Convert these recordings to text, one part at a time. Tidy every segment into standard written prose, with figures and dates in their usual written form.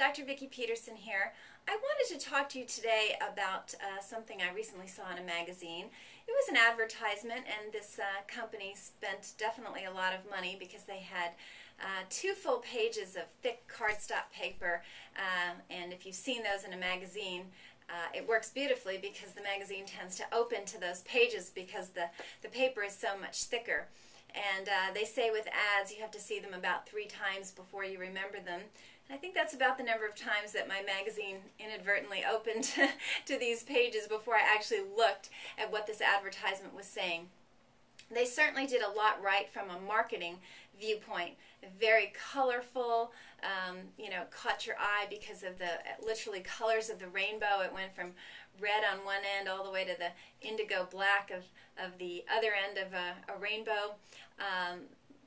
Dr. Vikki Petersen here. I wanted to talk to you today about something I recently saw in a magazine. It was an advertisement, and this company spent definitely a lot of money because they had two full pages of thick cardstock paper, and if you've seen those in a magazine, it works beautifully because the magazine tends to open to those pages because the paper is so much thicker. And they say with ads you have to see them about 3 times before you remember them. And I think that's about the number of times that my magazine inadvertently opened to these pages before I actually looked at what this advertisement was saying. They certainly did a lot right from a marketing viewpoint. Very colorful, caught your eye because of the literally colors of the rainbow. It went from red on one end all the way to the indigo black of the other end of a rainbow.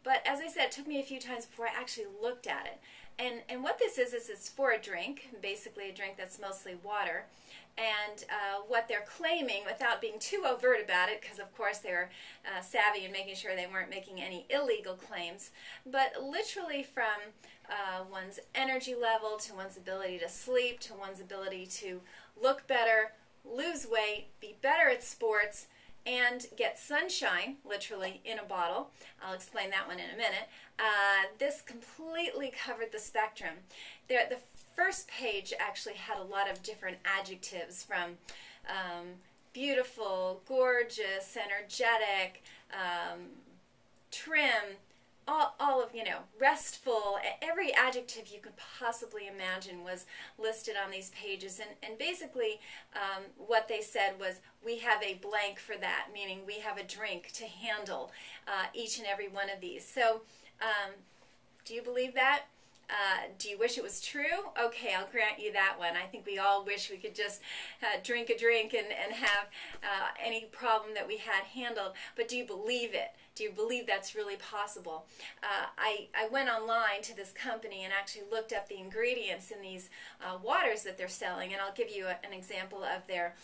But as I said, it took me a few times before I actually looked at it. And what this is it's for a drink, basically a drink that's mostly water. And what they're claiming, without being too overt about it, because of course they were savvy in making sure they weren't making any illegal claims, but literally from one's energy level to one's ability to sleep to one's ability to look better, lose weight, be better at sports, and get sunshine, literally, in a bottle. I'll explain that one in a minute. This completely covered the spectrum. The first page actually had a lot of different adjectives, from beautiful, gorgeous, energetic, trim, all of, restful. Every adjective you could possibly imagine was listed on these pages. And basically what they said was, we have a blank for that, meaning we have a drink to handle each and every one of these. So do you believe that? Do you wish it was true? Okay, I'll grant you that one. I think we all wish we could just drink a drink and have any problem that we had handled. But do you believe it? Do you believe that's really possible? I went online to this company and actually looked up the ingredients in these waters that they're selling, and I'll give you an example of their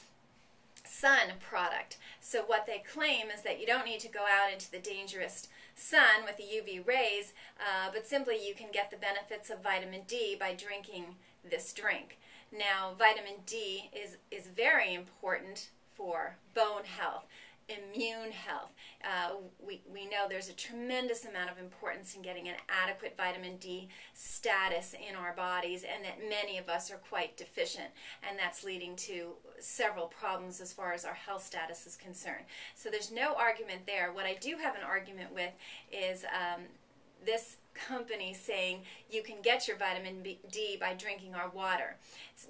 sun product. So what they claim is that you don't need to go out into the dangerous sun with the UV rays, but simply you can get the benefits of vitamin D by drinking this drink. Now, vitamin D is very important for bone health, immune health. We know there's a tremendous amount of importance in getting an adequate vitamin D status in our bodies, and that many of us are quite deficient, and that's leading to several problems as far as our health status is concerned. So there's no argument there. What I do have an argument with is this company saying you can get your vitamin D by drinking our water,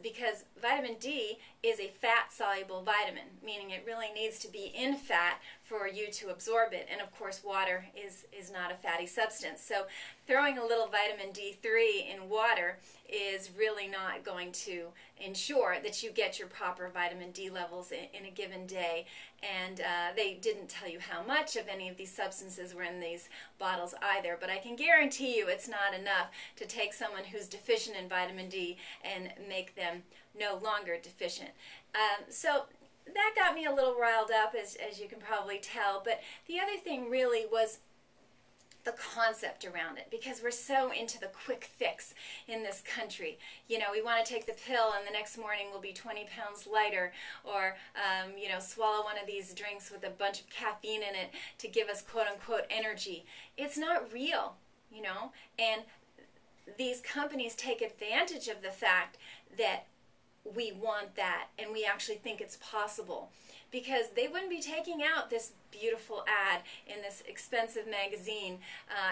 because vitamin D is a fat-soluble vitamin, meaning it really needs to be in fat for you to absorb it, and of course water is not a fatty substance. So throwing a little vitamin D3 in water is really not going to ensure that you get your proper vitamin D levels in a given day. And they didn't tell you how much of any of these substances were in these bottles either, but I can guarantee you it's not enough to take someone who's deficient in vitamin D and make them no longer deficient. So that got me a little riled up, as you can probably tell. But the other thing really was the concept around it, because we're so into the quick fix in this country. We want to take the pill and the next morning we'll be 20 pounds lighter, or swallow one of these drinks with a bunch of caffeine in it to give us quote-unquote energy. It's not real, and these companies take advantage of the fact that we want that and we actually think it's possible, because they wouldn't be taking out this beautiful ad in this expensive magazine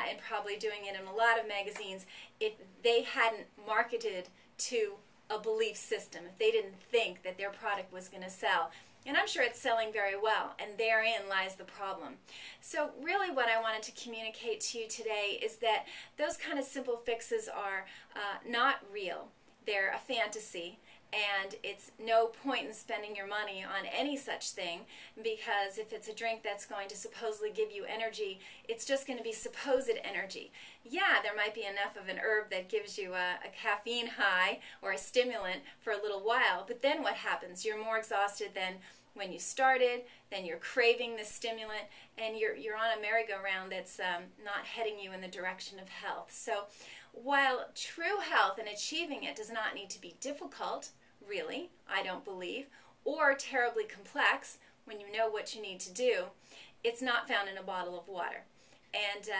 and probably doing it in a lot of magazines if they hadn't marketed to a belief system, if they didn't think that their product was going to sell. And I'm sure it's selling very well, and therein lies the problem. So really what I wanted to communicate to you today is that those kind of simple fixes are not real. They're a fantasy. And it's no point in spending your money on any such thing, because if it's a drink that's going to supposedly give you energy, it's just going to be supposed energy. Yeah, there might be enough of an herb that gives you a caffeine high or a stimulant for a little while, but then what happens? You're more exhausted than when you started, then you're craving the stimulant, and you're on a merry-go-round that's not heading you in the direction of health. So while true health and achieving it does not need to be difficult, really, I don't believe, or terribly complex when you know what you need to do, it's not found in a bottle of water. And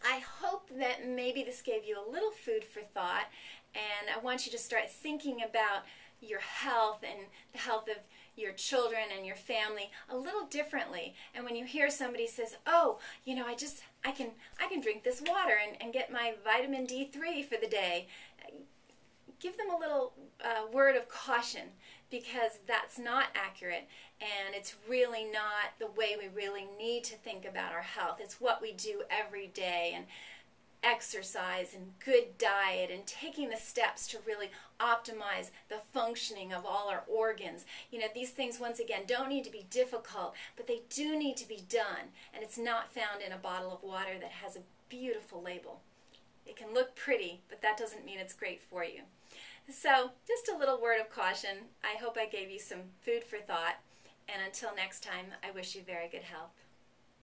I hope that maybe this gave you a little food for thought, and I want you to start thinking about your health and the health of your children and your family a little differently. And when you hear somebody says, oh, you know, I can drink this water and get my vitamin D3 for the day, give them a little word of caution, because that's not accurate, and it's really not the way we really need to think about our health. It's what we do every day, and exercise and good diet and taking the steps to really optimize the functioning of all our organs. You know, these things, once again, don't need to be difficult, but they do need to be done, and it's not found in a bottle of water that has a beautiful label. It can look pretty, but that doesn't mean it's great for you. So, just a little word of caution. I hope I gave you some food for thought, and until next time, I wish you very good health.